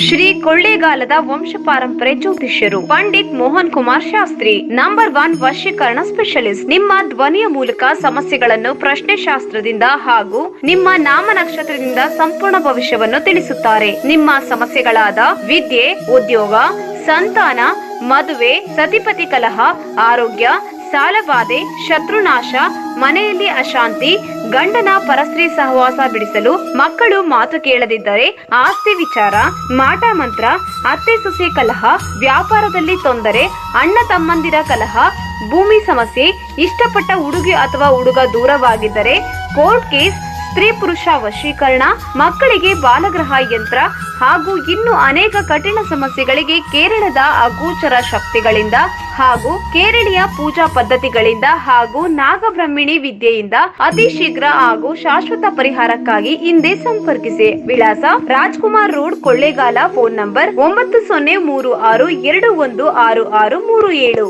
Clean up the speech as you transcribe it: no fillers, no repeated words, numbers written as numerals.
ಶ್ರೀ ಕೊಳ್ಳೇಗಾಲದ ವಂಶ ಪಾರಂಪರೆ ಜ್ಯೋತಿಷ್ಯರು ಪಂಡಿತ್ ಮೋಹನ್ ಕುಮಾರ್ ಶಾಸ್ತ್ರಿ ನಂಬರ್ 1 ವಶೀಕರಣ ಸ್ಪೆಷಲಿಸ್ಟ್. ನಿಮ್ಮ ಧ್ವನಿಯ ಮೂಲಕ ಸಮಸ್ಯೆಗಳನ್ನು ಪ್ರಶ್ನೆ ಶಾಸ್ತ್ರದಿಂದ ಹಾಗೂ ನಿಮ್ಮ ನಾಮ ನಕ್ಷತ್ರದಿಂದ ಸಂಪೂರ್ಣ ಭವಿಷ್ಯವನ್ನು ತಿಳಿಸುತ್ತಾರೆ. ನಿಮ್ಮ ಸಮಸ್ಯೆಗಳಾದ ವಿದ್ಯೆ, ಉದ್ಯೋಗ, ಸಂತಾನ, ಮದುವೆ, ಸತಿಪತಿ ಕಲಹ, ಆರೋಗ್ಯ, ಸಾಲಬಾಧೆ, ಶತ್ರುನಾಶ, ಮನೆಯಲ್ಲಿ ಅಶಾಂತಿ, ಗಂಡನ ಪರಸ್ತ್ರೀ ಸಹವಾಸ ಬಿಡಿಸಲು, ಮಕ್ಕಳು ಮಾತು ಕೇಳದಿದ್ದರೆ, ಆಸ್ತಿ ವಿಚಾರ, ಮಾಟ ಮಂತ್ರ, ಅತ್ತೆ ಸೊಸೆ ಕಲಹ, ವ್ಯಾಪಾರದಲ್ಲಿ ತೊಂದರೆ, ಅಣ್ಣ ತಮ್ಮಂದಿರ ಕಲಹ, ಭೂಮಿ ಸಮಸ್ಯೆ, ಇಷ್ಟಪಟ್ಟ ಹುಡುಗಿ ಅಥವಾ ಹುಡುಗ ದೂರವಾಗಿದ್ದರೆ, ಕೋರ್ಟ್ ಕೇಸ್, ಸ್ತ್ರೀ ಪುರುಷ ವಶೀಕರಣ, ಮಕ್ಕಳಿಗೆ ಬಾಲಗ್ರಹ ಯಂತ್ರ ಹಾಗೂ ಇನ್ನು ಅನೇಕ ಕಠಿಣ ಸಮಸ್ಯೆಗಳಿಗೆ ಕೇರಳದ ಅಗೋಚರ ಶಕ್ತಿಗಳಿಂದ ಹಾಗೂ ಕೇರಳೀಯ ಪೂಜಾ ಪದ್ಧತಿಗಳಿಂದ ಹಾಗೂ ನಾಗಬ್ರಹ್ಮಿಣಿ ವಿದ್ಯೆಯಿಂದ ಅತಿ ಶೀಘ್ರ ಹಾಗೂ ಶಾಶ್ವತ ಪರಿಹಾರಕ್ಕಾಗಿ ಹಿಂದೆ ಸಂಪರ್ಕಿಸಿ. ವಿಳಾಸ: Rajkumar road, Kollegal. Phone number 9036216637.